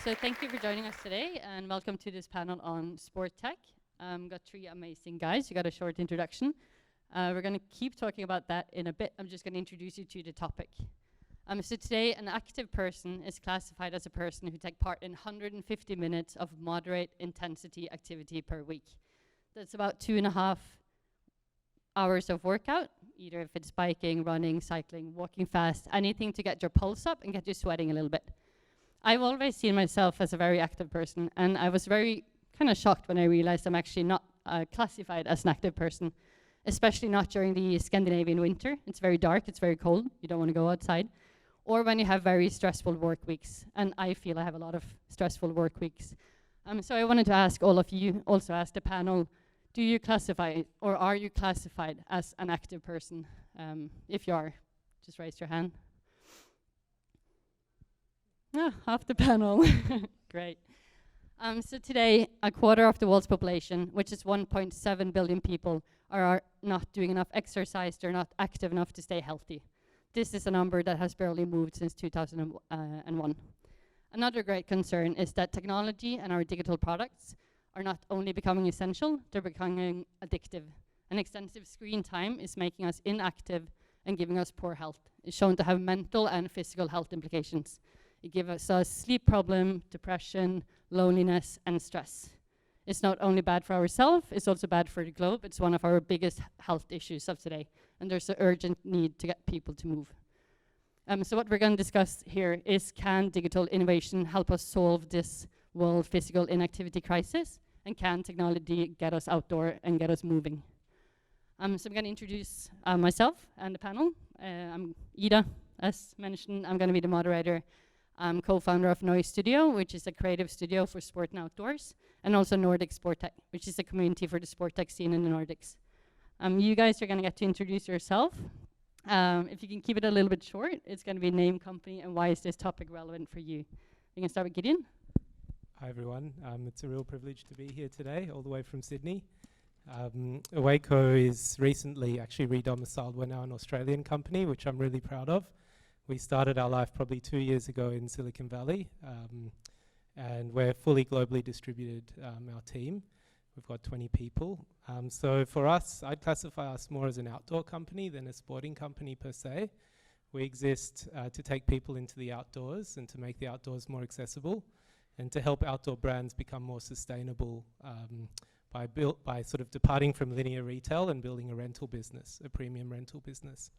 So thank you for joining us today, and welcome to this panel on sport tech. Got three amazing guys. You got a short introduction. We're going to keep talking about that in a bit. I'm just going to introduce you to the topic. So today, an active person is classified as a person who take part in 150 minutes of moderate intensity activity per week. That's about 2.5 hours of workout, either if it's biking, running, cycling, walking fast, anything to get your pulse up and get you sweating a little bit. I've always seen myself as a very active person, and I was very kind of shocked when I realized I'm actually not classified as an active person, especially not during the Scandinavian winter. It's very dark, it's very cold, you don't want to go outside, or when you have very stressful work weeks, and I feel I have a lot of stressful work weeks. So I wanted to ask all of you, also ask the panel, do you classify, or are you classified as an active person? If you are, just raise your hand. Half the panel. Great. So today, a quarter of the world's population, which is 1.7 billion people, are not doing enough exercise. They're not active enough to stay healthy. This is a number that has barely moved since 2001. Another great concern is that technology and our digital products are not only becoming essential, they're becoming addictive. And extensive screen time is making us inactive and giving us poor health. It's shown to have mental and physical health implications. It gives us sleep problem, depression, loneliness, and stress. It's not only bad for ourselves, it's also bad for the globe. It's one of our biggest health issues of today, and there's an urgent need to get people to move. So what we're going to discuss here is, can digital innovation help us solve this world physical inactivity crisis? And can technology get us outdoor and get us moving? So I'm going to introduce myself and the panel. I'm Ida, as mentioned. I'm going to be the moderator. I'm co-founder of Noise Studio, which is a creative studio for sport and outdoors, and also Nordic Sport Tech, which is a community for the sport tech scene in the Nordics. You guys are going to get to introduce yourself. If you can keep it a little bit short, it's going to be name, company, and why is this topic relevant for you. You can start with Gideon. Hi everyone, it's a real privilege to be here today, all the way from Sydney. Awayco is recently actually re-domiciled. We're now an Australian company, which I'm really proud of. We started our life probably 2 years ago in Silicon Valley, and we're fully globally distributed, our team. We've got 20 people. So for us, I'd classify us more as an outdoor company than a sporting company per se. We exist to take people into the outdoors and to make the outdoors more accessible, and to help outdoor brands become more sustainable by sort of departing from linear retail and building a rental business, a premium rental business.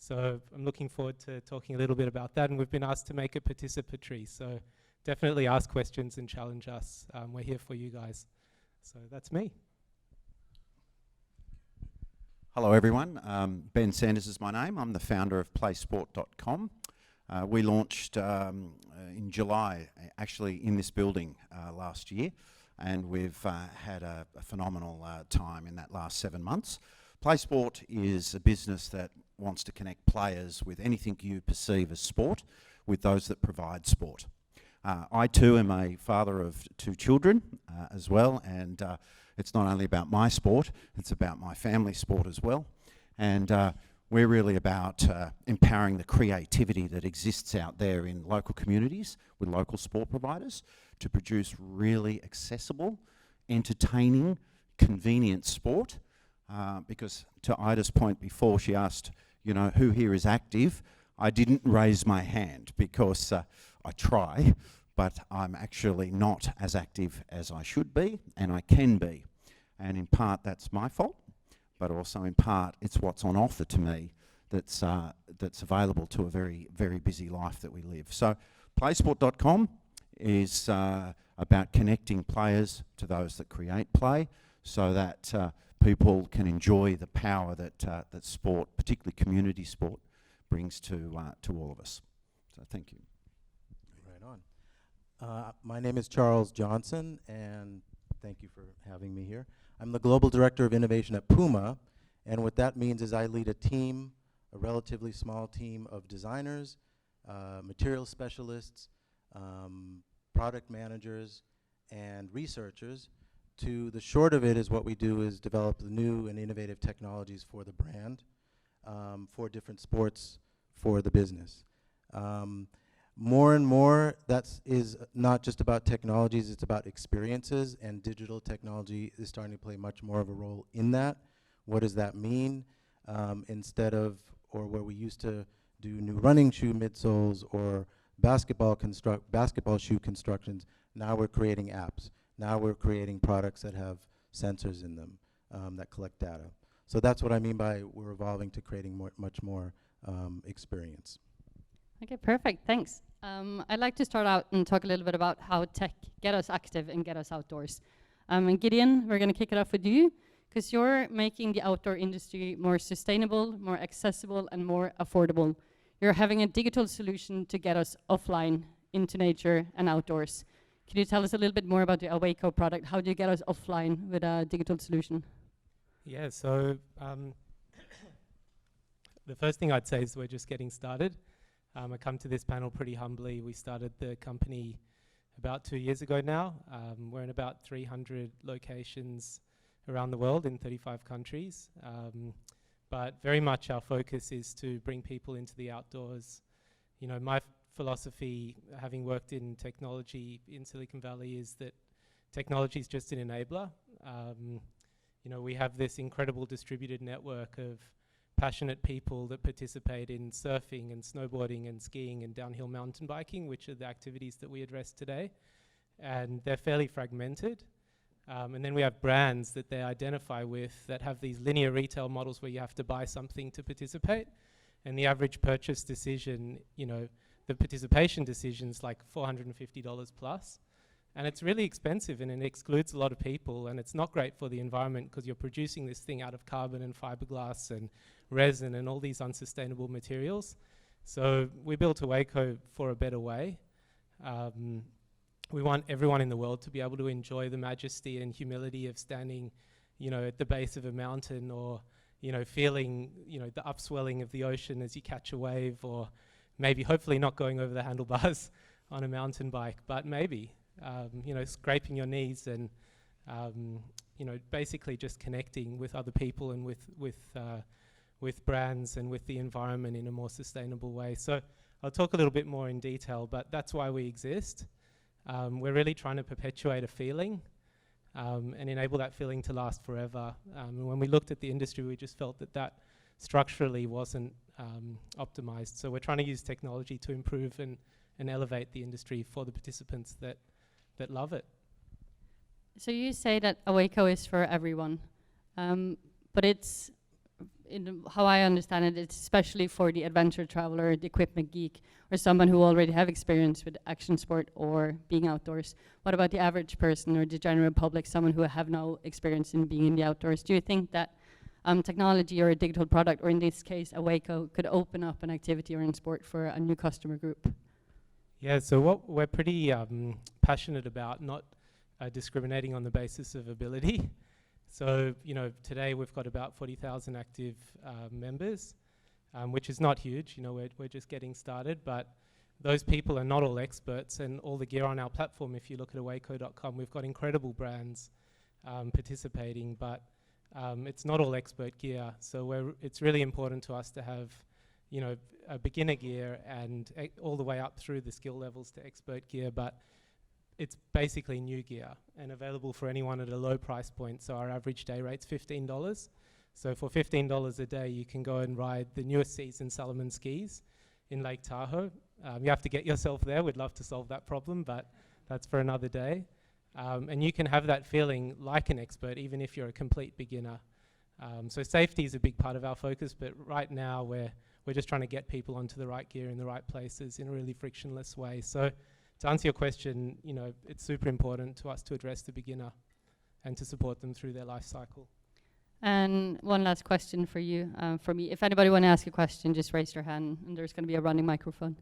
So I'm looking forward to talking a little bit about that, and we've been asked to make it participatory, so definitely ask questions and challenge us. We're here for you guys. So that's me. Hello everyone, Ben Sanders is my name. I'm the founder of PlaySport.com. We launched in July, actually in this building last year, and we've had a phenomenal time in that last 7 months. PlaySport is a business that wants to connect players with anything you perceive as sport, with those that provide sport. I too am a father of 2 children as well, and it's not only about my sport, it's about my family sport as well. And we're really about empowering the creativity that exists out there in local communities with local sport providers to produce really accessible, entertaining, convenient sport. Because to Ida's point before, she asked, you know, who here is active? I didn't raise my hand because I try, but I'm actually not as active as I should be, and I can be. And in part, that's my fault, but also in part, it's what's on offer to me that's available to a very, very busy life that we live. So PlaySport.com is about connecting players to those that create play, so that people can enjoy the power that that sport, particularly community sport, brings to all of us. So thank you. Right on. My name is Charles Johnson, and thank you for having me here. I'm the Global Director of Innovation at PUMA, and what that means is I lead a team, a relatively small team of designers, material specialists, product managers, and researchers. The short of it is what we do is develop the new and innovative technologies for the brand, for different sports, for the business. More and more, is not just about technologies, it's about experiences, and digital technology is starting to play much more of a role in that. What does that mean? Instead of, or where we used to do new running shoe midsoles or basketball shoe constructions, now we're creating apps. Now we're creating products that have sensors in them that collect data. So that's what I mean by we're evolving to creating much more experience. Okay, perfect, thanks. I'd like to start out and talk a little bit about how tech get us active and get us outdoors. And Gideon, we're gonna kick it off with you, because you're making the outdoor industry more sustainable, more accessible, and more affordable. You're having a digital solution to get us offline into nature and outdoors. Can you tell us a little bit more about the Awayco product? How do you get us offline with a digital solution? Yeah, so the first thing I'd say is we're just getting started. I come to this panel pretty humbly. We started the company about 2 years ago now. We're in about 300 locations around the world in 35 countries. But very much our focus is to bring people into the outdoors. You know, my philosophy, having worked in technology in Silicon Valley, is that technology is just an enabler. You know, we have this incredible distributed network of passionate people that participate in surfing and snowboarding and skiing and downhill mountain biking, which are the activities that we address today. And they're fairly fragmented. And then we have brands that they identify with that have these linear retail models where you have to buy something to participate. And the average purchase decision, you know, the participation decision's like $450 plus. And it's really expensive and it excludes a lot of people, and it's not great for the environment because you're producing this thing out of carbon and fiberglass and resin and all these unsustainable materials. So we built Awayco for a better way. We want everyone in the world to be able to enjoy the majesty and humility of standing, you know, at the base of a mountain, or, you know, feeling, you know, the upswelling of the ocean as you catch a wave, or maybe hopefully not going over the handlebars on a mountain bike, but maybe. You know, scraping your knees and, you know, basically just connecting with other people and with brands and with the environment in a more sustainable way. So I'll talk a little bit more in detail, but that's why we exist. We're really trying to perpetuate a feeling and enable that feeling to last forever. And when we looked at the industry, we just felt that that structurally wasn't optimized. So we're trying to use technology to improve and elevate the industry for the participants that love it. So you say that Awayco is for everyone, but it's, how I understand it, it's especially for the adventure traveler, the equipment geek, or someone who already have experience with action sport or being outdoors. What about the average person or the general public, someone who have no experience in being in the outdoors? Do you think that technology or a digital product, or in this case Awayco, could open up an activity or in sport for a new customer group? Yeah, so what we're pretty passionate about, not discriminating on the basis of ability. So, you know, today we've got about 40,000 active members, which is not huge. You know, we're just getting started, but those people are not all experts, and all the gear on our platform, if you look at awayco.com, we've got incredible brands participating, but it's not all expert gear. So it's really important to us to have, you know, a beginner gear and all the way up through the skill levels to expert gear, but it's basically new gear and available for anyone at a low price point. So our average day rate's $15. So for $15 a day, you can go and ride the newest season Silverman skis in Lake Tahoe. You have to get yourself there. We'd love to solve that problem, but that's for another day. And you can have that feeling like an expert, even if you're a complete beginner. So safety is a big part of our focus, but right now we're just trying to get people onto the right gear in the right places in a really frictionless way. So to answer your question, you know, it's super important to us to address the beginner and to support them through their life cycle. And one last question for you, for me. If anybody want to ask a question, just raise your hand, and there's going to be a running microphone.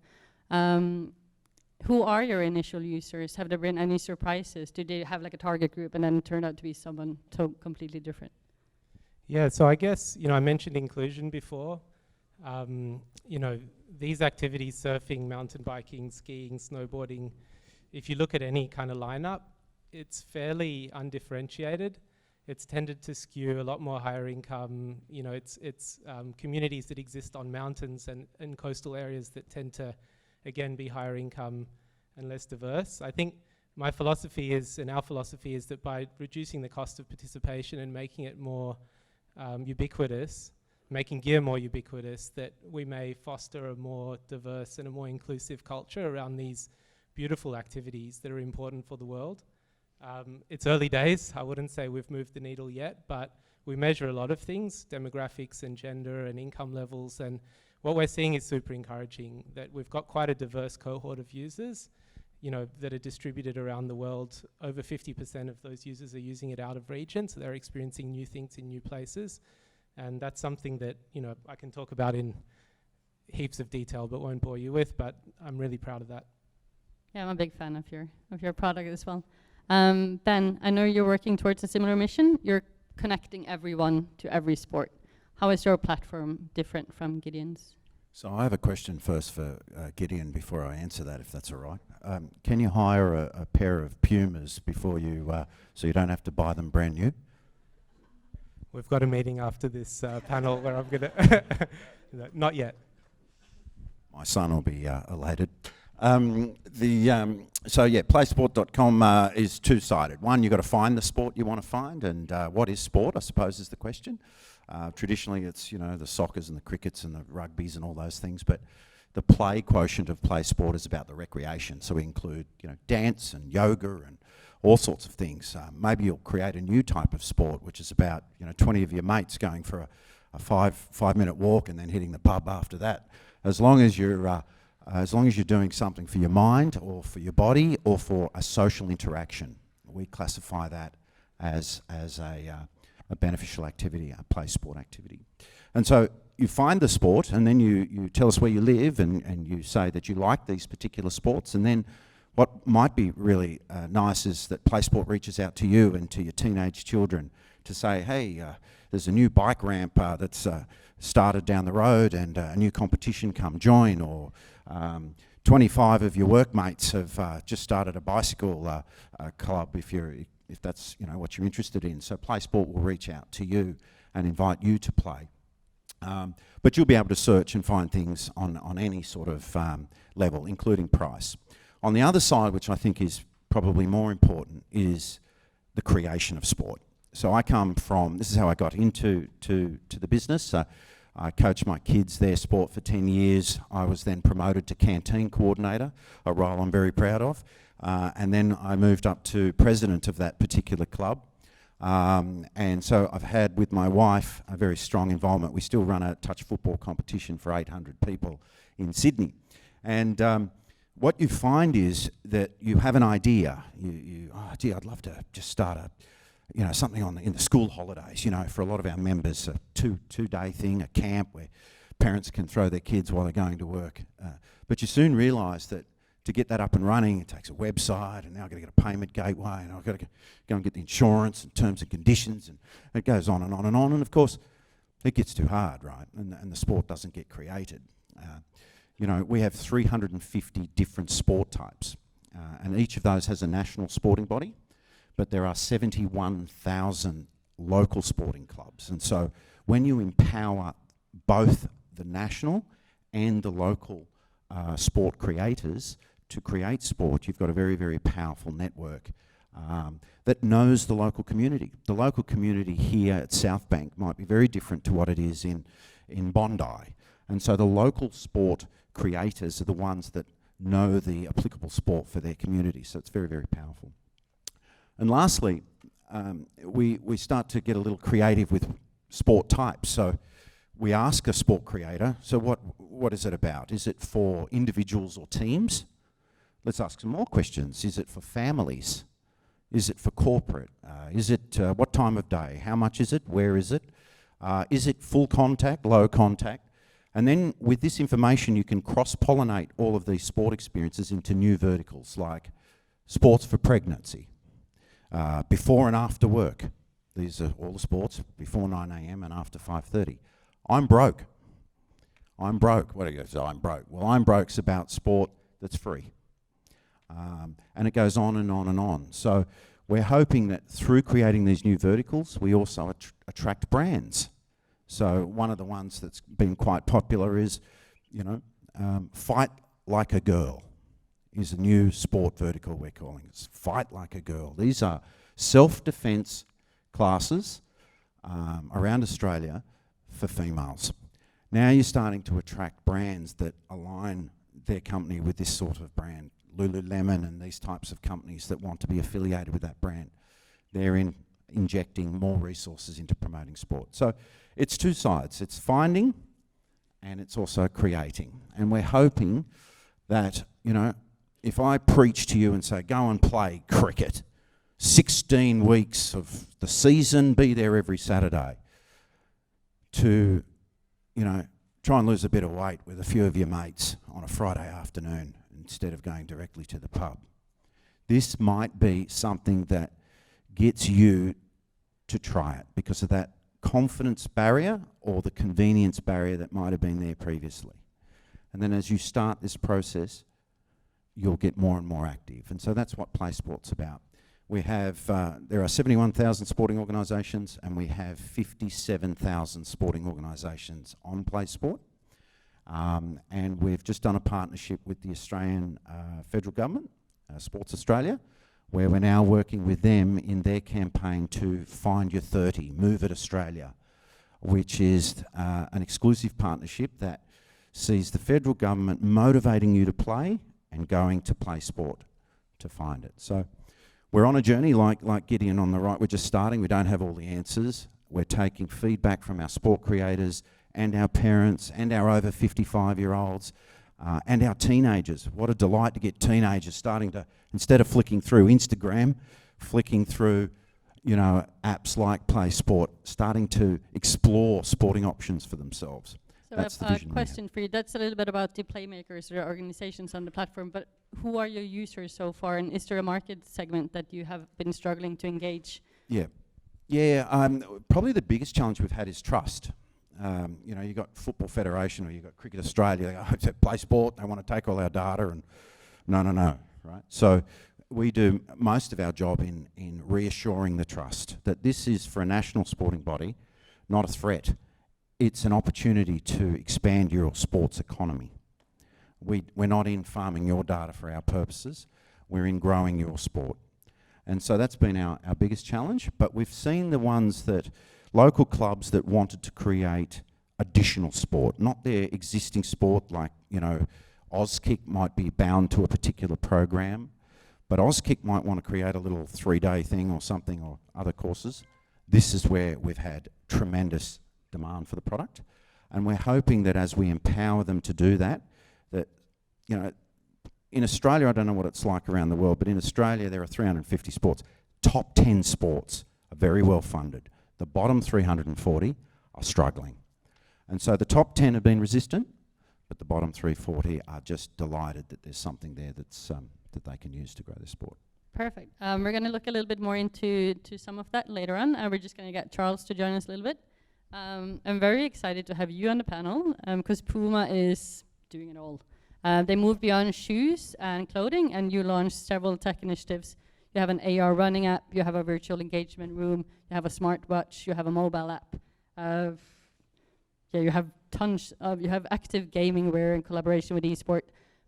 Who are your initial users? Have there been any surprises? Did they have like a target group and then it turned out to be someone completely different? Yeah, so I guess, you know, I mentioned inclusion before. You know, these activities, surfing, mountain biking, skiing, snowboarding, if you look at any kind of lineup, it's fairly undifferentiated. It's tended to skew a lot more higher income. You know, it's communities that exist on mountains and coastal areas that tend to again, be higher income and less diverse. I think my philosophy is, and our philosophy is, that by reducing the cost of participation and making it more ubiquitous, making gear more ubiquitous, that we may foster a more diverse and a more inclusive culture around these beautiful activities that are important for the world. It's early days. I wouldn't say we've moved the needle yet, but we measure a lot of things, demographics and gender and income levels, and what we're seeing is super encouraging, that we've got quite a diverse cohort of users, you know, that are distributed around the world. Over 50% of those users are using it out of region, so they're experiencing new things in new places. And that's something that, you know, I can talk about in heaps of detail, but won't bore you with, but I'm really proud of that. Yeah, I'm a big fan of your product as well. Ben, I know you're working towards a similar mission. You're connecting everyone to every sport. How is your platform different from Gideon's? So I have a question first for Gideon before I answer that, if that's all right. Can you hire a pair of PUMAs before you, so you don't have to buy them brand new? We've got a meeting after this panel where I'm going to... Not yet. My son will be elated. So yeah, PlaySport.com is two-sided. One, you've got to find the sport you want to find, and what is sport, I suppose, is the question. Traditionally, it's, you know, the soccers and the crickets and the rugbies and all those things, but the play quotient of PlaySport is about the recreation. So we include, you know, dance and yoga and all sorts of things. Maybe you'll create a new type of sport, which is about, you know, 20 of your mates going for a five-minute walk and then hitting the pub after that. As long as you're doing something for your mind or for your body or for a social interaction, we classify that as a beneficial activity, a play sport activity. And so you find the sport, and then you tell us where you live, and you say that you like these particular sports, and then what might be really nice is that PlaySport reaches out to you and to your teenage children to say, hey, there's a new bike ramp that's started down the road, and a new competition, come join, or 25 of your workmates have just started a bicycle club if that's, you know, what you're interested in. So PlaySport will reach out to you and invite you to play. But you'll be able to search and find things on any sort of level, including price. On the other side, which I think is probably more important, is the creation of sport. So I come from, this is how I got into the business. I coached my kids their sport for 10 years. I was then promoted to canteen coordinator, a role I'm very proud of. And then I moved up to president of that particular club. And so I've had, with my wife, a very strong involvement. We still run a touch football competition for 800 people in Sydney. And what you find is that you have an idea. Gee, I'd love to just start something in the school holidays. You know, for a lot of our members, a two-day thing, a camp where parents can throw their kids while they're going to work. But you soon realise that to get that up and running, it takes a website, and now I've got to get a payment gateway, and I've got to go and get the insurance and terms and conditions, and it goes on and on and on. And of course, it gets too hard, right? And the sport doesn't get created. You know, we have 350 different sport types, and each of those has a national sporting body, but there are 71,000 local sporting clubs. And so when you empower both the national and the local sport creators to create sport, you've got a very, very powerful network that knows the local community. The local community here at South Bank might be very different to what it is in Bondi. And so the local sport creators are the ones that know the applicable sport for their community. So it's very, very powerful. And lastly, we start to get a little creative with sport types. So we ask a sport creator, so what is it about? Is it for individuals or teams? Let's ask some more questions. Is it for families? Is it for corporate? Is it what time of day? How much is it? Where is it? Is it full contact, low contact? And then with this information, you can cross-pollinate all of these sport experiences into new verticals, like sports for pregnancy, before and after work. These are all the sports, before 9 a.m. and after 5:30. I'm broke. What do you say? I'm broke. Well, I'm broke's about sport that's free. And it goes on and on and on. So we're hoping that through creating these new verticals, we also attract brands. So one of the ones that's been quite popular is, fight like a girl is a new sport vertical we're calling it. Fight like a girl. These are self-defense classes around Australia for females. Now you're starting to attract brands that align their company with this sort of brand. Lululemon and these types of companies that want to be affiliated with that brand. They're injecting more resources into promoting sport. So it's two sides. It's finding and it's also creating. And we're hoping that, you know, if I preach to you and say, go and play cricket, 16 weeks of the season, be there every Saturday, to, you know, try and lose a bit of weight with a few of your mates on a Friday afternoon instead of going directly to the pub. This might be something that gets you to try it because of that confidence barrier or the convenience barrier that might have been there previously. And then as you start this process, you'll get more and more active. And so that's what PlaySport's about. We have, there are 71,000 sporting organisations and we have 57,000 sporting organisations on PlaySport. And we've just done a partnership with the Australian federal government, Sports Australia, where we're now working with them in their campaign to Find Your 30, Move It Australia, which is an exclusive partnership that sees the federal government motivating you to play and going to PlaySport to find it. So we're on a journey like Gideon on the right. We're just starting. We don't have all the answers. We're taking feedback from our sport creators and our parents and our over 55-year-olds and our teenagers. What a delight to get teenagers starting to, instead of flicking through Instagram, flicking through, you know, apps like PlaySport, starting to explore sporting options for themselves. So That's the I have vision a we question for you. That's a little bit about the playmakers or organizations on the platform, but who are your users so far, and is there a market segment that you have been struggling to engage? Yeah. Probably the biggest challenge we've had is trust. You know, you've got Football Federation or you've got Cricket Australia, they go, oh, it's a PlaySport, they want to take all our data, and no, right? So we do most of our job in reassuring the trust that this is, for a national sporting body, not a threat. It's an opportunity to expand your sports economy. We're not in farming your data for our purposes, we're in growing your sport. And so that's been our biggest challenge, but we've seen the ones that, local clubs that wanted to create additional sport, not their existing sport, like, you know, Auskick might be bound to a particular program, but Auskick might want to create a little 3-day thing or something, or other courses. This is where we've had tremendous demand for the product, and we're hoping that as we empower them to do that, you know, in Australia, I don't know what it's like around the world, but in Australia there are 350 sports. Top 10 sports are very well funded. The bottom 340 are struggling. And so the top 10 have been resistant, but the bottom 340 are just delighted that there's something there that's that they can use to grow their sport. Perfect. We're going to look a little bit more into some of that later on. We're just going to get Charles to join us a little bit. I'm very excited to have you on the panel because PUMA is doing it all. They moved beyond shoes and clothing, and you launched several tech initiatives. You have an AR running app, you have a virtual engagement room, you have a smartwatch, you have a mobile app. You have tons of, you have active gaming wear in collaboration with eSport.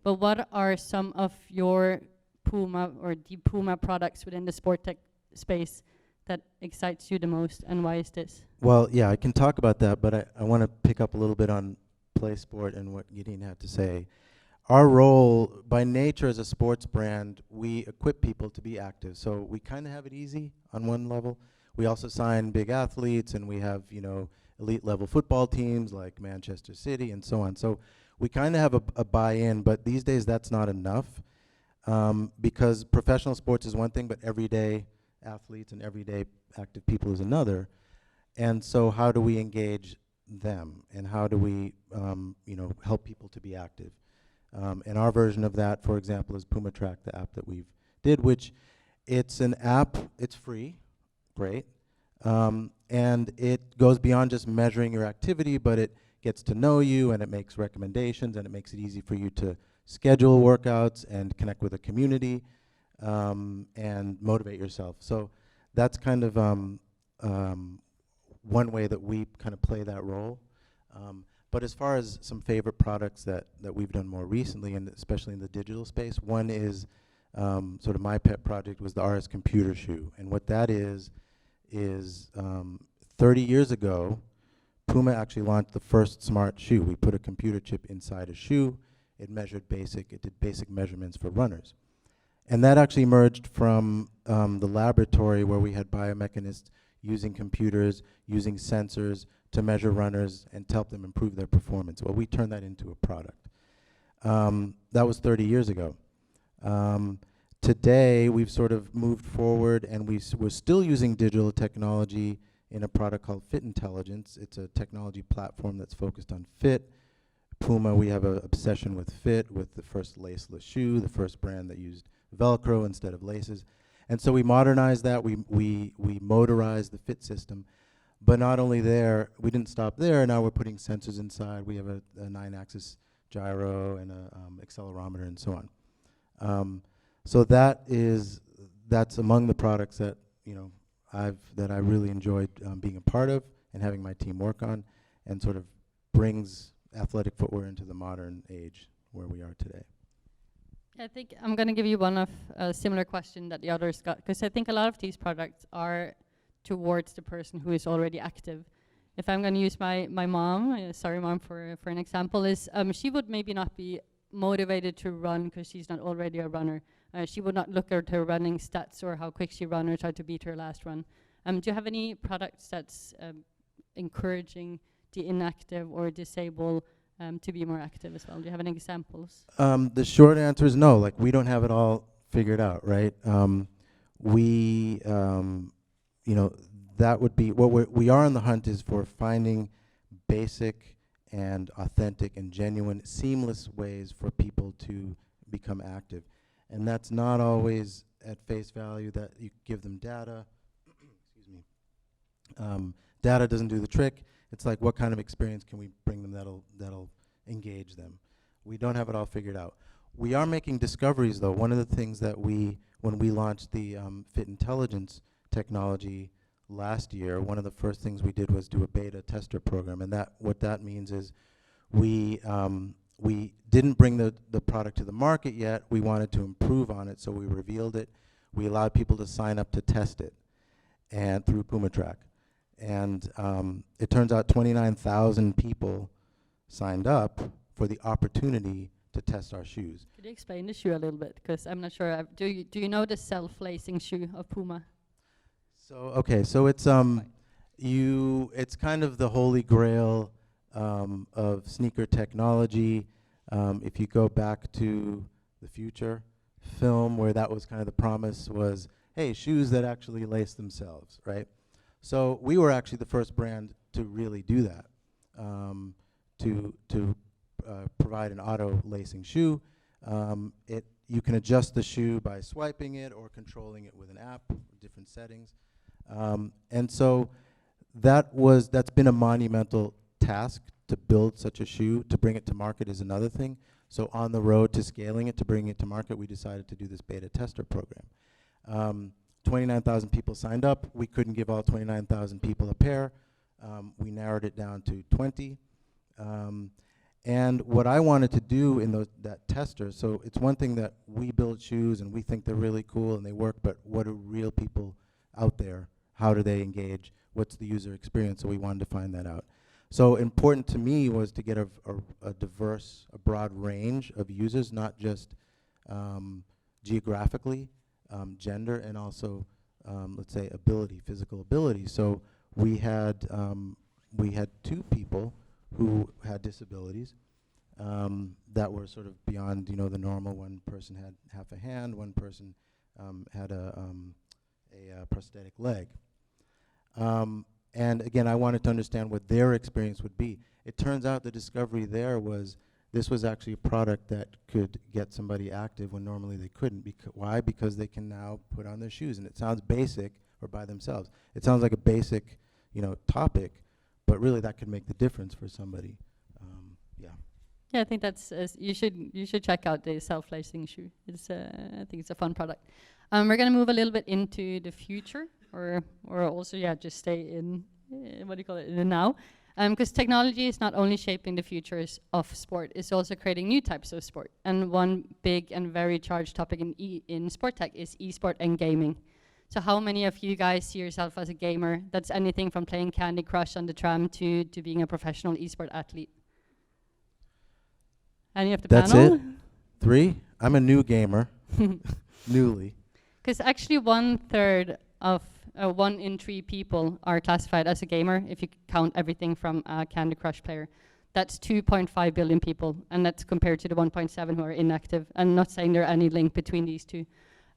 But what are some of your PUMA or the PUMA products within the sport tech space that excites you the most, and why is this? Well, yeah, I can talk about that, but I want to pick up a little bit on PlaySport and what Gideon had to say. Our role, by nature as a sports brand, we equip people to be active. So we kind of have it easy on one level. We also sign big athletes, and we have, you know, elite level football teams like Manchester City and so on. So we kind of have a buy-in, but these days that's not enough because professional sports is one thing, but everyday athletes and everyday active people is another. And so how do we engage them, and how do we, you know, help people to be active? And our version of that, for example, is PUMA Track, the app that we've did, which it's an app, it's free, great, and it goes beyond just measuring your activity, but it gets to know you, and it makes recommendations, and it makes it easy for you to schedule workouts and connect with a community and motivate yourself. So that's kind of one way that we kind of play that role. But as far as some favorite products that we've done more recently, and especially in the digital space, one is sort of my pet project was the RS Computer Shoe. And what that is 30 years ago, PUMA actually launched the first smart shoe. We put a computer chip inside a shoe. It did basic measurements for runners. And that actually emerged from the laboratory where we had biomechanists using computers, using sensors to measure runners and to help them improve their performance. Well, we turned that into a product. That was 30 years ago. Today, we've sort of moved forward, and we're still using digital technology in a product called Fit Intelligence. It's a technology platform that's focused on fit. PUMA, we have an obsession with fit, with the first laceless shoe, the first brand that used Velcro instead of laces. And so we modernized that, we motorized the fit system. But not only there, we didn't stop there, now we're putting sensors inside. We have a 9-axis gyro and a accelerometer and so on. So that's among the products that I really enjoyed being a part of and having my team work on, and sort of brings athletic footwear into the modern age where we are today. I think I'm going to give you one of a similar question that the others got, because I think a lot of these products are towards the person who is already active. If I'm going to use my mom, sorry mom for an example, is she would maybe not be motivated to run because she's not already a runner. She would not look at her running stats or how quick she ran or try to beat her last run. Do you have any products that's encouraging the inactive or disabled to be more active as well? Do you have any examples? The short answer is no. Like, we don't have it all figured out, right? That would be what we are on the hunt is for finding basic and authentic and genuine, seamless ways for people to become active. And that's not always at face value that you give them data. Excuse me. Data doesn't do the trick. It's like, what kind of experience can we bring them that'll engage them? We don't have it all figured out. We are making discoveries, though. One of the things that when we launched the Fit Intelligence technology last year, one of the first things we did was do a beta tester program. And what that means is we didn't bring the product to the market yet. We wanted to improve on it, so we revealed it. We allowed people to sign up to test it, and through PUMA Track. And it turns out 29,000 people signed up for the opportunity to test our shoes. Could you explain the shoe a little bit? Because I'm not sure. Do you know the self-lacing shoe of PUMA? So it's it's kind of the holy grail of sneaker technology. If you go back to the Future film, where that was kind of the promise, was, hey, shoes that actually lace themselves, right? So we were actually the first brand to really do that, to provide an auto lacing shoe. You can adjust the shoe by swiping it or controlling it with an app, different settings. And so that's been a monumental task to build such a shoe. To bring it to market is another thing. So on the road to scaling it, to bringing it to market, we decided to do this beta tester program. 29,000 people signed up. We couldn't give all 29,000 people a pair. We narrowed it down to 20. And what I wanted to do in that tester, so it's one thing that we build shoes and we think they're really cool and they work, but what are real people out there? How do they engage? What's the user experience? So we wanted to find that out. So important to me was to get a diverse, a broad range of users, not just geographically, gender, and also, let's say, physical ability. So we had 2 people who had disabilities that were sort of beyond, the normal. One person had half a hand, one person had a prosthetic leg. And again, I wanted to understand what their experience would be. It turns out the discovery there was this was actually a product that could get somebody active when normally they couldn't. Why? Because they can now put on their shoes. And it sounds basic, or by themselves. It sounds like a basic, topic, but really that could make the difference for somebody. Yeah, I think that's you should check out the self-lacing shoe. I think it's a fun product. We're gonna move a little bit into the future, or also just stay in in the now. Because technology is not only shaping the futures of sport, it's also creating new types of sport. And one big and very charged topic in sport tech is esport and gaming. So how many of you guys see yourself as a gamer? That's anything from playing Candy Crush on the tram to being a professional esport athlete. Any of the That's panel? it? 3? I'm a new gamer. Newly. Because actually 1/3 of 1 in 3 people are classified as a gamer if you count everything from a Candy Crush player. That's 2.5 billion people, and that's compared to the 1.7 who are inactive. I'm not saying there are any link between these two.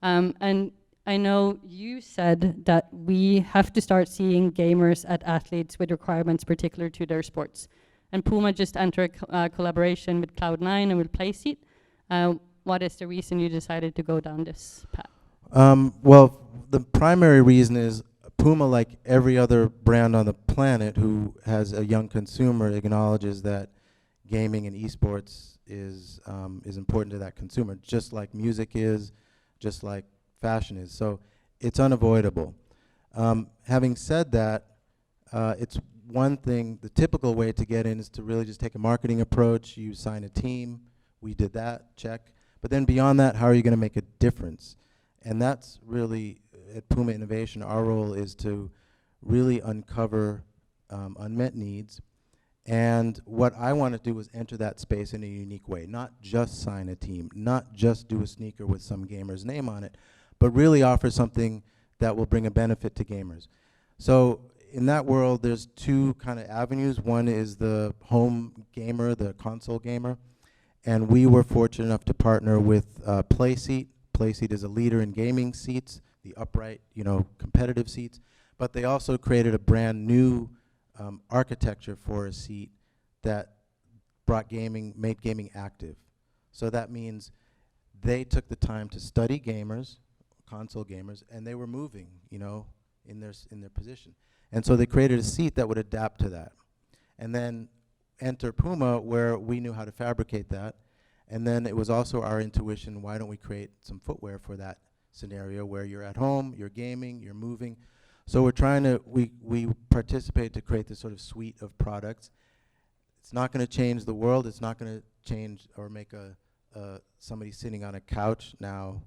And I know you said that we have to start seeing gamers as athletes with requirements particular to their sports. And PUMA just entered a collaboration with Cloud9 and with PlaySport. What is the reason you decided to go down this path? Well, the primary reason is PUMA, like every other brand on the planet who has a young consumer, acknowledges that gaming and esports is important to that consumer, just like music is, just like fashion is. So it's unavoidable. Having said that, it's one thing, the typical way to get in is to really just take a marketing approach. You sign a team. We did that, check. But then beyond that, how are you going to make a difference? And that's really, at PUMA Innovation, our role is to really uncover unmet needs. And what I want to do is enter that space in a unique way, not just sign a team, not just do a sneaker with some gamer's name on it, but really offer something that will bring a benefit to gamers. So in that world, there's 2 kind of avenues. One is the home gamer, the console gamer. And we were fortunate enough to partner with PlaySport. PlaySport is a leader in gaming seats, the upright, competitive seats. But they also created a brand new architecture for a seat that made gaming active. So that means they took the time to study gamers, console gamers, and they were moving, in their position. And so they created a seat that would adapt to that. And then enter PUMA, where we knew how to fabricate that. And then it was also our intuition, why don't we create some footwear for that scenario where you're at home, you're gaming, you're moving. So we're trying to, we participate to create this sort of suite of products. It's not going to change the world. It's not going to change or make somebody sitting on a couch now,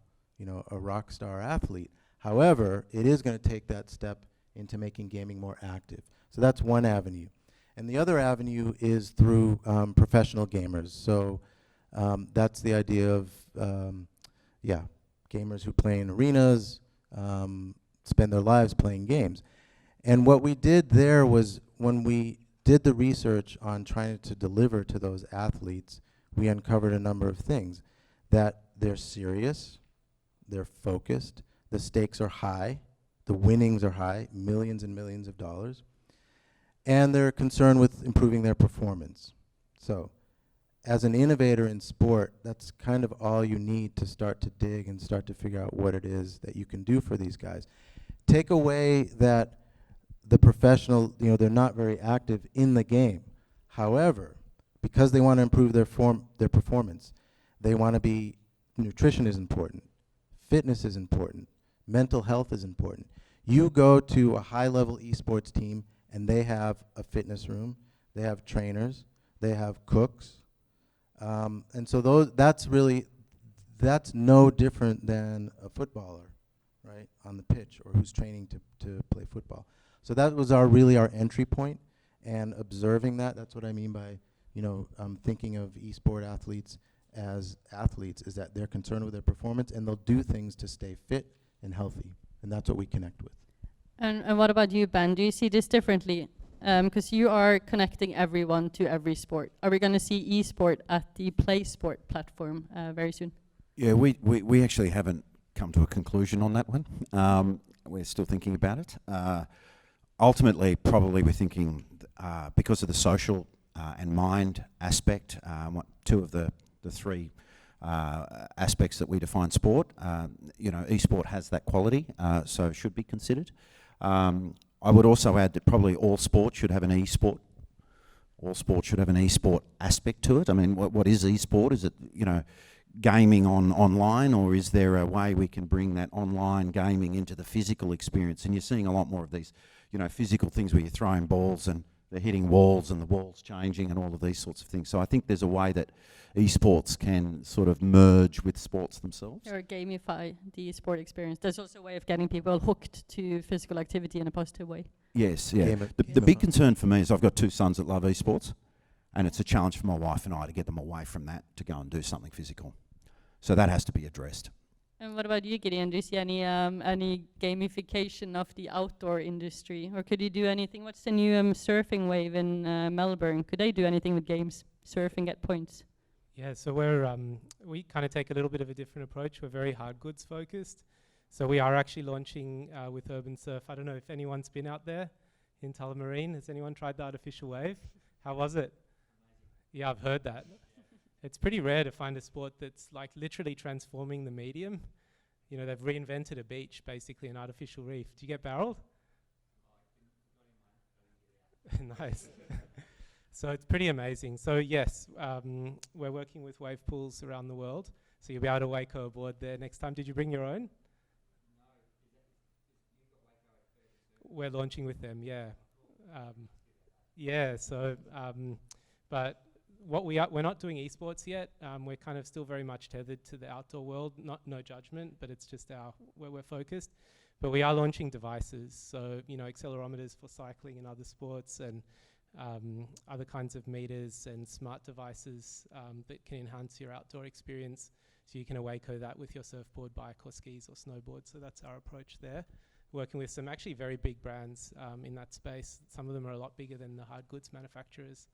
a rock star athlete. However, it is going to take that step into making gaming more active. So that's one avenue. And the other avenue is through professional gamers. So that's the idea of, gamers who play in arenas, spend their lives playing games. And what we did there was, when we did the research on trying to deliver to those athletes, we uncovered a number of things. That they're serious, they're focused, the stakes are high, the winnings are high, millions and millions of dollars, and they're concerned with improving their performance. So, as an innovator in sport, that's kind of all you need to start to dig and start to figure out what it is that you can do for these guys. Take away that the professional, they're not very active in the game. However, because they want to improve their performance, they want to be, nutrition is important, fitness is important, mental health is important. You go to a high-level esports team, and they have a fitness room, they have trainers, they have cooks, and so that's no different than a footballer, right, on the pitch, or who's training to play football. So that was really our entry point, and observing that's what I mean by, thinking of esport athletes as athletes, is that they're concerned with their performance, and they'll do things to stay fit and healthy, and that's what we connect with. And what about you, Ben? Do you see this differently? Because you are connecting everyone to every sport. Are we going to see esport at the PlaySport platform very soon? Yeah, we actually haven't come to a conclusion on that one. We're still thinking about it. Ultimately, probably we're thinking, because of the social and mind aspect, 2 of the 3 aspects that we define sport, esport has that quality, so should be considered. I would also add that probably all sport should have an esport. All sport should have an esport aspect to it. I mean, what is esport? Is it, gaming online, or is there a way we can bring that online gaming into the physical experience? And you're seeing a lot more of these, physical things where you're throwing balls and they're hitting walls and the walls changing and all of these sorts of things. So I think there's a way that esports can sort of merge with sports themselves. Or gamify the sport experience. There's also a way of getting people hooked to physical activity in a positive way. Yes, yeah. Game it- The big concern for me is I've got 2 sons that love esports, and it's a challenge for my wife and I to get them away from that to go and do something physical. So that has to be addressed. And what about you, Gideon? Do you see any gamification of the outdoor industry, or could you do anything? What's the new surfing wave in Melbourne? Could they do anything with games, surfing at points? Yeah, so we kind of take a little bit of a different approach. We're very hard goods focused. So we are actually launching with Urban Surf. I don't know if anyone's been out there in Tullamarine. Has anyone tried the artificial wave? How was it? Yeah, I've heard that. It's pretty rare to find a sport that's like literally transforming the medium. You know, they've reinvented a beach, basically an artificial reef. Do you get barreled? Nice. So it's pretty amazing. So yes, we're working with wave pools around the world. So you'll be able to Awayco aboard there next time. Did you bring your own? We're launching with them, yeah. But we're not doing esports yet. We're kind of still very much tethered to the outdoor world. No judgment, but it's just where we're focused. But we are launching devices, so accelerometers for cycling and other sports, and other kinds of meters and smart devices that can enhance your outdoor experience. So you can Awayco that with your surfboard, bike, or skis or snowboard. So that's our approach there. Working with some actually very big brands in that space. Some of them are a lot bigger than the hard goods manufacturers.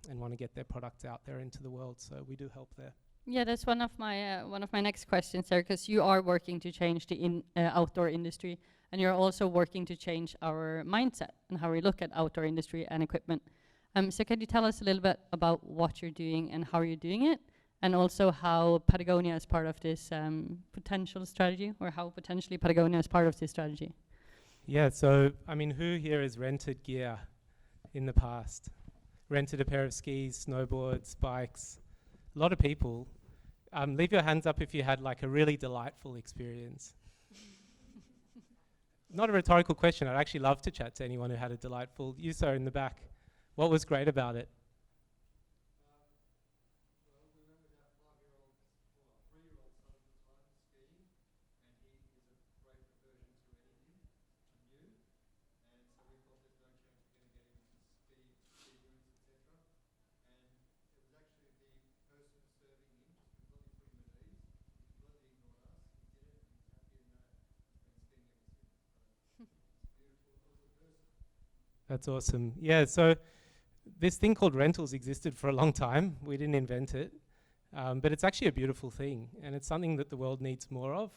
And want to get their products out there into the world, so we do help there. Yeah, that's one of my next questions there, because you are working to change the outdoor industry, and you're also working to change our mindset and how we look at outdoor industry and equipment. So can you tell us a little bit about what you're doing and how you're doing it, and also how Patagonia is part of this potential strategy, or how potentially Patagonia is part of this strategy? Yeah, so I mean, who here has rented gear in the past? Rented a pair of skis, snowboards, bikes? A lot of people. Leave your hands up if you had like a really delightful experience. Not a rhetorical question. I'd actually love to chat to anyone who had a delightful. You, sir, in the back. What was great about it? That's awesome. Yeah, so this thing called rentals existed for a long time. We didn't invent it. But it's actually a beautiful thing, and it's something that the world needs more of.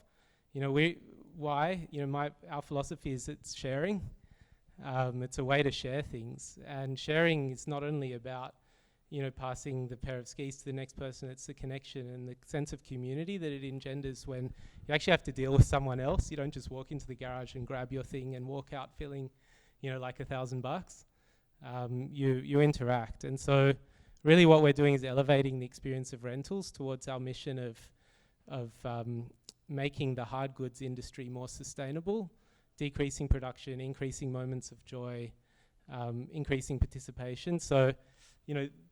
Our philosophy is it's sharing. It's a way to share things, and sharing is not only about passing the pair of skis to the next person. It's the connection and the sense of community that it engenders when you actually have to deal with someone else. You don't just walk into the garage and grab your thing and walk out feeling like $1,000. You interact, and so really what we're doing is elevating the experience of rentals towards our mission of making the hard goods industry more sustainable, decreasing production, increasing moments of joy, increasing participation. So,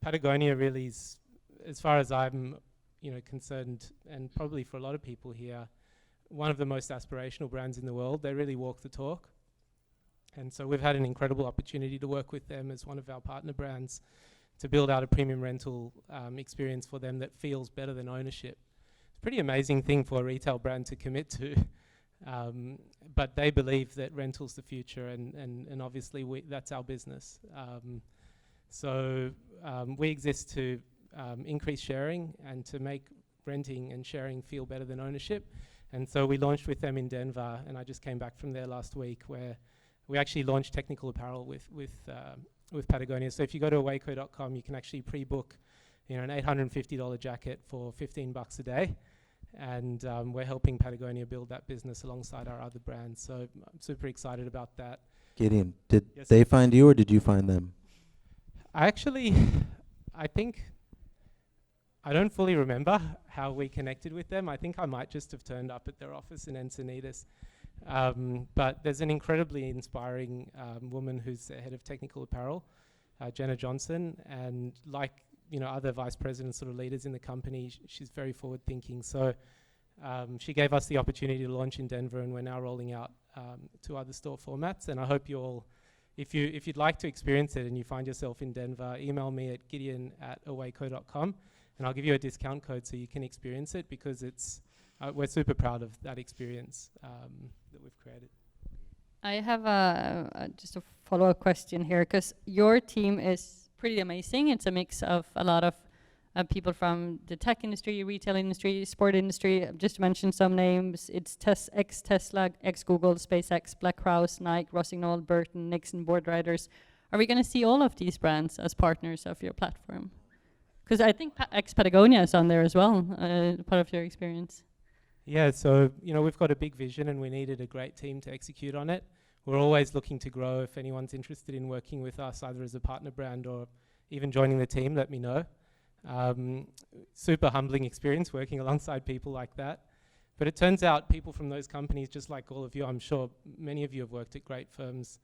Patagonia really is, as far as I'm, concerned, and probably for a lot of people here, one of the most aspirational brands in the world. They really walk the talk. And so we've had an incredible opportunity to work with them as one of our partner brands to build out a premium rental experience for them that feels better than ownership. It's a pretty amazing thing for a retail brand to commit to. But they believe that rental's the future, and obviously that's our business. So we exist to increase sharing and to make renting and sharing feel better than ownership. And so we launched with them in Denver, and I just came back from there last week, where we actually launched technical apparel with Patagonia. So if you go to awayco.com, you can actually pre-book an $850 jacket for $15 a day. And we're helping Patagonia build that business alongside our other brands. So I'm super excited about that. Gideon, did Yes. they find you or did you find them? I think, I don't fully remember how we connected with them. I think I might just have turned up at their office in Encinitas. But there's an incredibly inspiring woman who's the head of technical apparel, Jenna Johnson, and like other vice presidents, sort of leaders in the company, she's very forward thinking. So she gave us the opportunity to launch in Denver, and we're now rolling out to other store formats. And I hope you all, if you'd like to experience it and you find yourself in Denver, email me at gideon@awayco.com, and I'll give you a discount code so you can experience it, because it's we're super proud of that experience that we've created. I have just a follow-up question here, because your team is pretty amazing. It's a mix of a lot of people from the tech industry, retail industry, sport industry. Just to mention some names, it's ex-Tesla, ex-Google, SpaceX, Black Crowes, Nike, Rossignol, Burton, Nixon, Board Riders. Are we going to see all of these brands as partners of your platform? Because I think ex-Patagonia is on there as well, part of your experience. Yeah, so we've got a big vision and we needed a great team to execute on it. We're always looking to grow. If anyone's interested in working with us, either as a partner brand or even joining the team, let me know. Super humbling experience working alongside people like that. But it turns out people from those companies, just like all of you, I'm sure many of you have worked at great firms,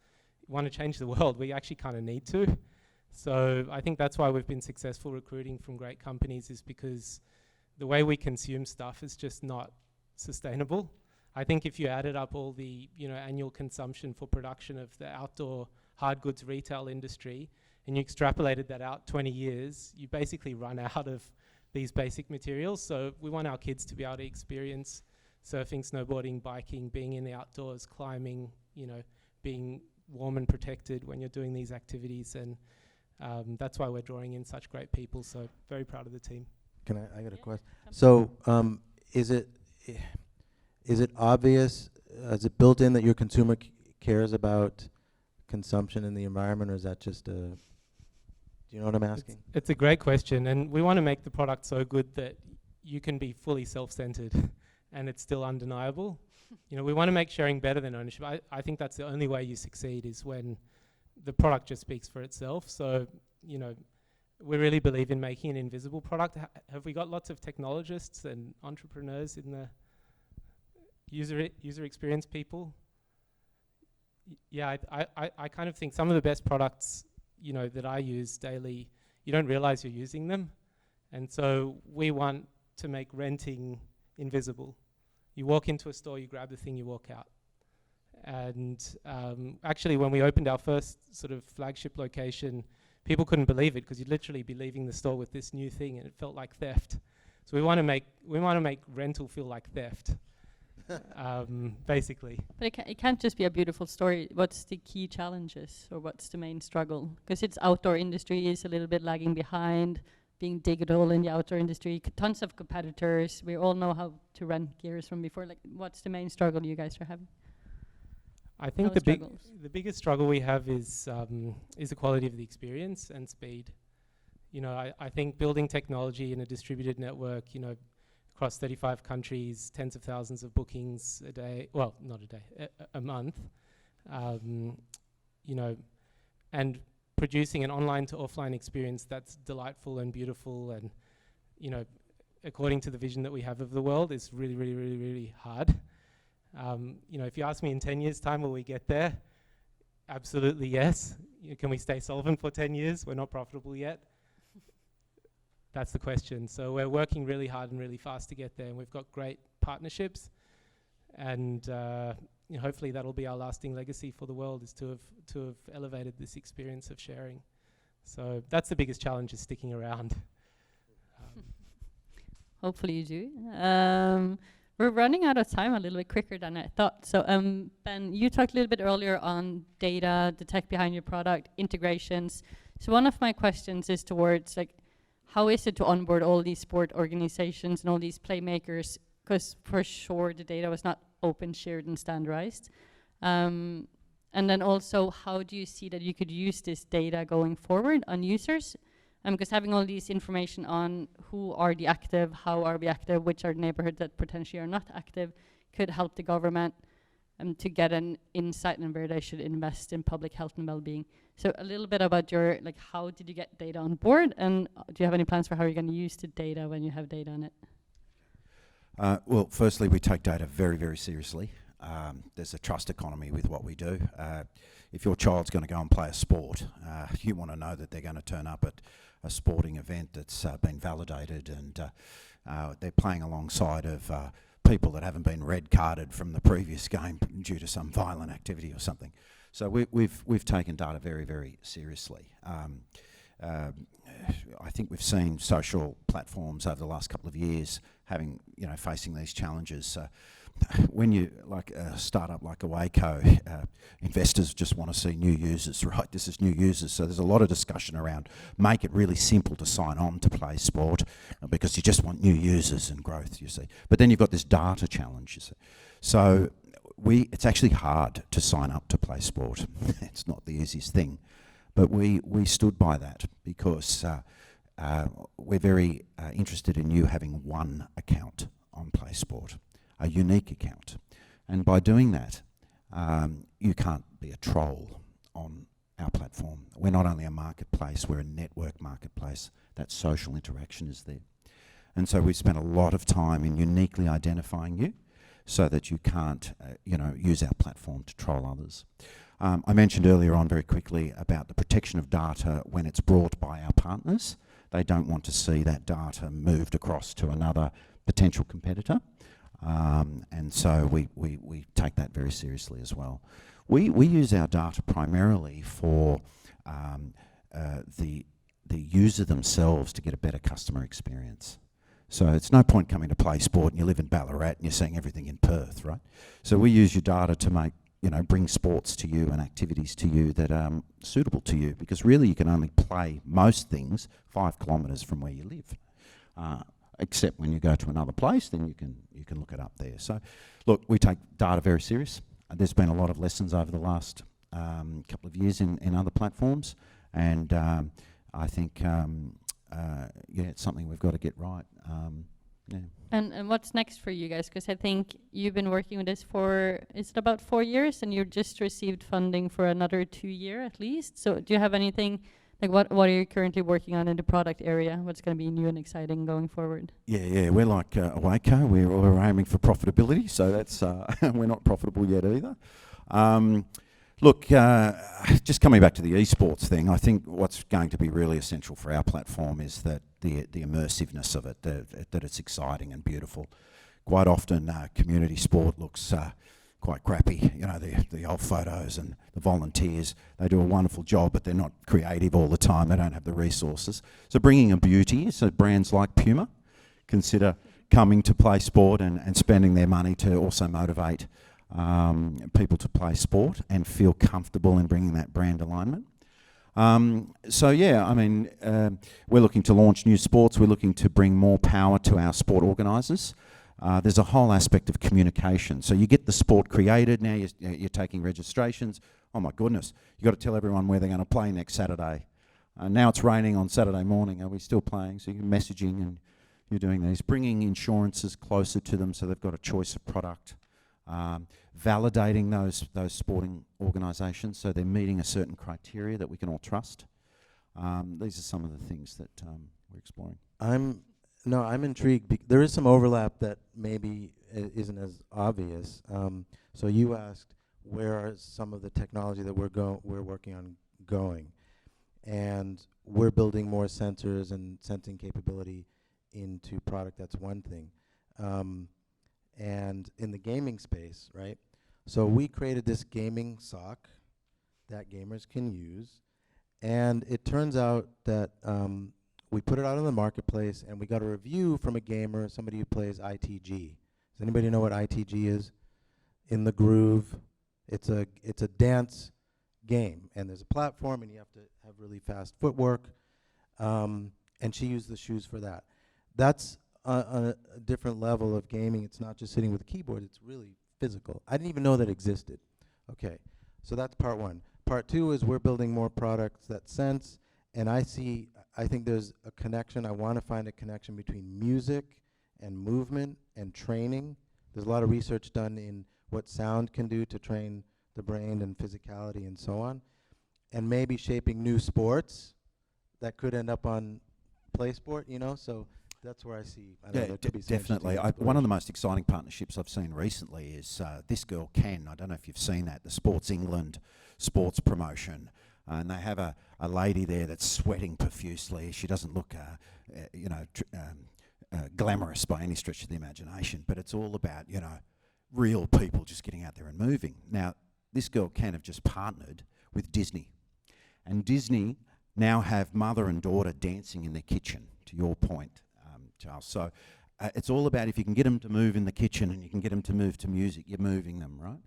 want to change the world. We actually kind of need to. So I think that's why we've been successful recruiting from great companies, is because the way we consume stuff is just not sustainable. I think if you added up all the annual consumption for production of the outdoor hard goods retail industry, and you extrapolated that out 20 years, you basically run out of these basic materials. So we want our kids to be able to experience surfing, snowboarding, biking, being in the outdoors, climbing, being warm and protected when you're doing these activities. And that's why we're drawing in such great people. So very proud of the team. I got a question. So is it obvious, is it built in that your consumer cares about consumption in the environment, or is that just do you know what I'm asking? It's a great question, and we want to make the product so good that you can be fully self-centered and it's still undeniable. We want to make sharing better than ownership. I think that's the only way you succeed, is when the product just speaks for itself. So, we really believe in making an invisible product. Have we got lots of technologists and entrepreneurs in the user experience people? Yeah, I kind of think some of the best products that I use daily, you don't realize you're using them. And so we want to make renting invisible. You walk into a store, you grab the thing, you walk out. And actually, when we opened our first sort of flagship location, people couldn't believe it, because you'd literally be leaving the store with this new thing and it felt like theft. So we want to make rental feel like theft. Basically. But it can't just be a beautiful story. What's the key challenges, or what's the main struggle? Because its outdoor industry is a little bit lagging behind, being digital in the outdoor industry. Tons of competitors. We all know how to rent gears from before. Like, what's the main struggle you guys are having? I think the biggest struggle we have is the quality of the experience and speed. I think building technology in a distributed network, across 35 countries, tens of thousands of bookings a day, well, not a day, a month, and producing an online to offline experience that's delightful and beautiful and, according to the vision that we have of the world, is really, really, really, really hard. If you ask me in 10 years' time, will we get there? Absolutely yes. Can we stay solvent for 10 years? We're not profitable yet. That's the question. So we're working really hard and really fast to get there, and we've got great partnerships, and hopefully that'll be our lasting legacy for the world, is to have elevated this experience of sharing. So that's the biggest challenge, is sticking around. Hopefully you do. We're running out of time a little bit quicker than I thought. So Ben, you talked a little bit earlier on data, the tech behind your product, integrations. So one of my questions is towards, like, how is it to onboard all these sport organizations and all these playmakers? Because for sure the data was not open, shared, and standardized. And then also, how do you see that you could use this data going forward on users? Because having all these information on who are the active, how are we active, which are neighborhoods that potentially are not active, could help the government to get an insight on where they should invest in public health and well-being. So a little bit about your, how did you get data on board, and do you have any plans for how you're going to use the data when you have data on it? Well, firstly, we take data very, very seriously. There's a trust economy with what we do. If your child's going to go and play a sport, you want to know that they're going to turn up at a sporting event that's been validated, and they're playing alongside of people that haven't been red carded from the previous game due to some violent activity or something. So we've taken data very, very seriously. I think we've seen social platforms over the last couple of years facing these challenges. When you like a startup like Awayco, investors just want to see new users, right? This is new users, so there's a lot of discussion around make it really simple to sign on to PlaySport because you just want new users and growth, you see. But then you've got this data challenge, you see. So it's actually hard to sign up to PlaySport. It's not the easiest thing, but we stood by that because we're very interested in you having one account on PlaySport, a unique account. And by doing that, you can't be a troll on our platform. We're not only a marketplace, we're a network marketplace. That social interaction is there. And so we've spent a lot of time in uniquely identifying you so that you can't use our platform to troll others. I mentioned earlier on very quickly about the protection of data when it's brought by our partners. They don't want to see that data moved across to another potential competitor. And so we take that very seriously as well. We use our data primarily for the user themselves to get a better customer experience. So it's no point coming to PlaySport and you live in Ballarat and you're seeing everything in Perth, right? So we use your data to bring sports to you and activities to you that are suitable to you, because really you can only play most things 5 kilometres from where you live. Except when you go to another place, then you can look it up there. So, look, we take data very serious. There's been a lot of lessons over the last couple of years in other platforms, and I think it's something we've got to get right. Yeah. And what's next for you guys? Because I think you've been working with this for, is it about 4 years, and you've just received funding for another 2 years at least. So do you have anything? Like what are you currently working on in the product area? What's going to be new and exciting going forward? Yeah, we're like Awayco. We're aiming for profitability, so that's we're not profitable yet either. Look, just coming back to the esports thing, I think what's going to be really essential for our platform is that the immersiveness of it, that it's exciting and beautiful. Quite often, community sport looks quite crappy. The old photos and the volunteers, they do a wonderful job, but they're not creative all the time. They don't have the resources. So bringing a beauty, so brands like PUMA consider coming to play sport and spending their money to also motivate people to play sport and feel comfortable in bringing that brand alignment. We're looking to launch new sports. We're looking to bring more power to our sport organisers. There's a whole aspect of communication. So you get the sport created, now you're taking registrations. Oh my goodness, you've got to tell everyone where they're going to play next Saturday. Now it's raining on Saturday morning, are we still playing? So you're messaging and you're doing these. Bringing insurances closer to them so they've got a choice of product. Validating those sporting organisations so they're meeting a certain criteria that we can all trust. These are some of the things that we're exploring. I'm intrigued. There is some overlap that maybe isn't as obvious. So you asked where are some of the technology that we're working on going, and we're building more sensors and sensing capability into product. That's one thing. And in the gaming space, right? So we created this gaming sock that gamers can use, and it turns out that we put it out in the marketplace, and we got a review from a gamer, somebody who plays ITG. Does anybody know what ITG is? In the Groove. It's a dance game, and there's a platform, and you have to have really fast footwork. And she used the shoes for that. That's a different level of gaming. It's not just sitting with a keyboard, it's really physical. I didn't even know that existed. Okay, so that's part one. Part two is we're building more products that sense, and I think there's a connection. I want to find a connection between music and movement and training. There's a lot of research done in what sound can do to train the brain and physicality and so on, and maybe shaping new sports that could end up on PlaySport, so that's where I see. I know Yeah, there could be synergies definitely. and One of the exploration. most exciting partnerships I've seen recently is This Girl Can. I don't know if you've seen that, the Sports England sports promotion. And they have a lady there that's sweating profusely. She doesn't look, glamorous by any stretch of the imagination, but it's all about, real people just getting out there and moving. Now, This Girl Can have just partnered with Disney. And Disney now have mother and daughter dancing in the kitchen, to your point, Charles. So it's all about if you can get them to move in the kitchen and you can get them to move to music, you're moving them, right?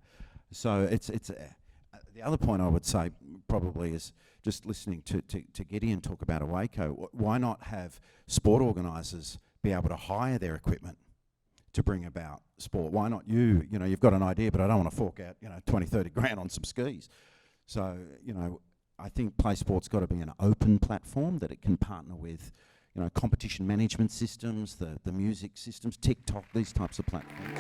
So it's the other point I would say probably is just listening to Gideon talk about Awayco. Why not have sport organisers be able to hire their equipment to bring about sport? Why not you've got an idea, but I don't want to fork out, 20, 30 grand on some skis. So, I think PlaySport's got to be an open platform that it can partner with, competition management systems, the music systems, TikTok, these types of platforms.